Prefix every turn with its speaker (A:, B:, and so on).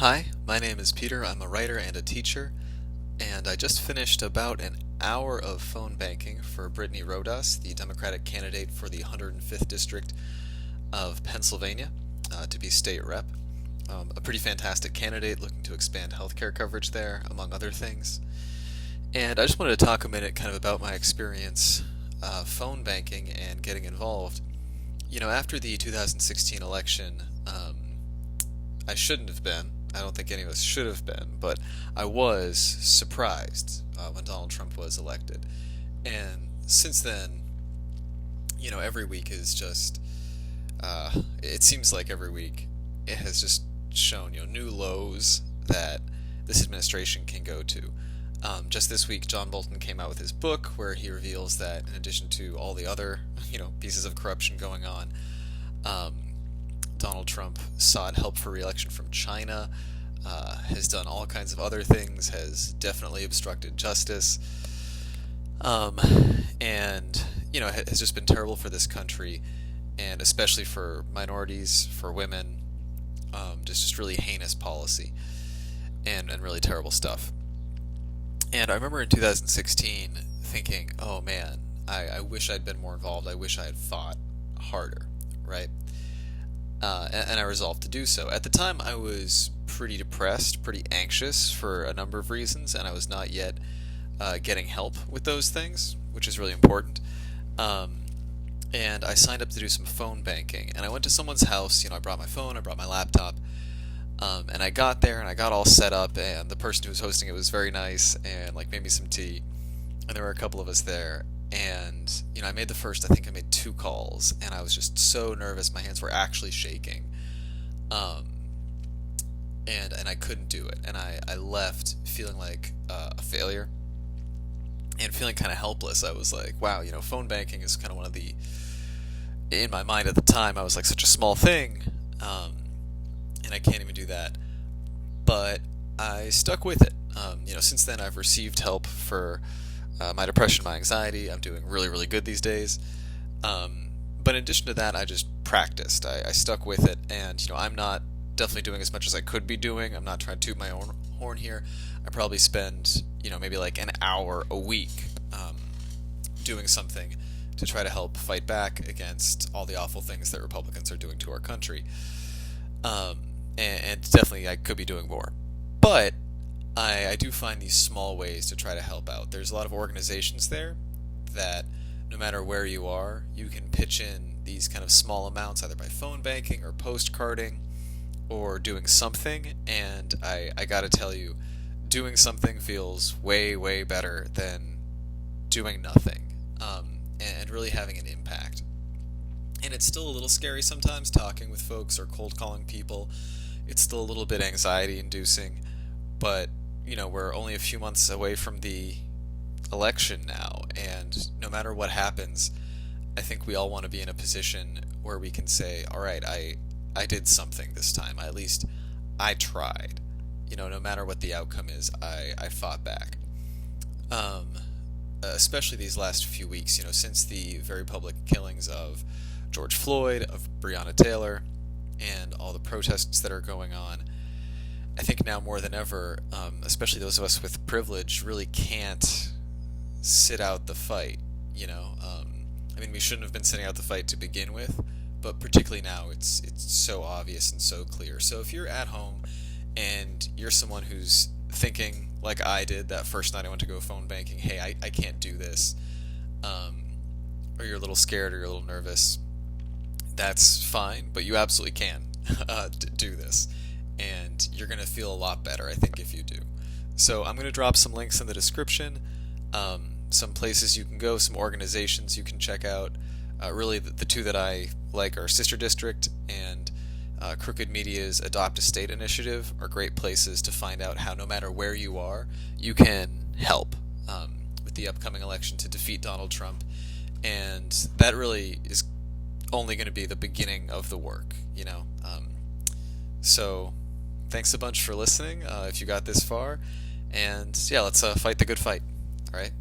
A: Hi, my name is Peter. I'm a writer and a teacher, and I just finished about an hour of phone banking for Brittany Rodas, the Democratic candidate for the 105th District of Pennsylvania, to be state rep. A pretty fantastic candidate looking to expand healthcare coverage there, among other things. And I just wanted to talk a minute kind of about my experience phone banking and getting involved. After the 2016 election, I shouldn't have been. I don't think any of us should have been, but I was surprised when Donald Trump was elected. And since then, every week is just, it seems like every week it has just shown, new lows that this administration can go to. Just this week, John Bolton came out with his book where he reveals that in addition to all the other, pieces of corruption going on, Donald Trump sought help for re-election from China, has done all kinds of other things, has definitely obstructed justice, and has just been terrible for this country, and especially for minorities, for women, just really heinous policy, and really terrible stuff. And I remember in 2016 thinking, oh man, I wish I'd been more involved. I wish I had fought harder, right? And I resolved to do so. At the time, I was pretty depressed, pretty anxious for a number of reasons, and I was not yet getting help with those things, which is really important. And I signed up to do some phone banking, and I went to someone's house. I brought my phone, I brought my laptop, and I got there, and I got all set up, and the person who was hosting it was very nice, and made me some tea, and there were a couple of us there. And I made the first, I think I made 2 calls, and I was just so nervous, my hands were actually shaking, and I couldn't do it, and I left feeling like a failure, and feeling kind of helpless. I was like, wow, phone banking is kind of one of the, in my mind at the time, I was like, such a small thing, and I can't even do that, but I stuck with it. Since then I've received help for my depression, my anxiety. I'm doing really, really good these days. But in addition to that, I just practiced. I stuck with it, and I'm not definitely doing as much as I could be doing. I'm not trying to toot my own horn here. I probably spend, maybe like an hour a week doing something to try to help fight back against all the awful things that Republicans are doing to our country. And definitely I could be doing more. But I do find these small ways to try to help out. There's a lot of organizations there that no matter where you are, you can pitch in these kind of small amounts, either by phone banking or postcarding or doing something. And I gotta tell you, doing something feels way, way better than doing nothing, and really having an impact. And it's still a little scary sometimes talking with folks or cold calling people. It's still a little bit anxiety inducing, but we're only a few months away from the election now, and no matter what happens, I think we all want to be in a position where we can say, all right, I did something this time. At least I tried. No matter what the outcome is, I fought back. Especially these last few weeks, since the very public killings of George Floyd, of Breonna Taylor, and all the protests that are going on. I think now more than ever, especially those of us with privilege, really can't sit out the fight. We shouldn't have been sitting out the fight to begin with, but particularly now, it's so obvious and so clear. So if you're at home and you're someone who's thinking, like I did that first night I went to go phone banking, hey, I can't do this, or you're a little scared or you're a little nervous, that's fine, but you absolutely can do this. And you're going to feel a lot better, I think, if you do. So I'm going to drop some links in the description, some places you can go, some organizations you can check out. Really, the 2 that I like are Sister District and Crooked Media's Adopt a State initiative are great places to find out how, no matter where you are, you can help with the upcoming election to defeat Donald Trump. And that really is only going to be the beginning of the work, So thanks a bunch for listening, if you got this far, and yeah, let's fight the good fight. All right.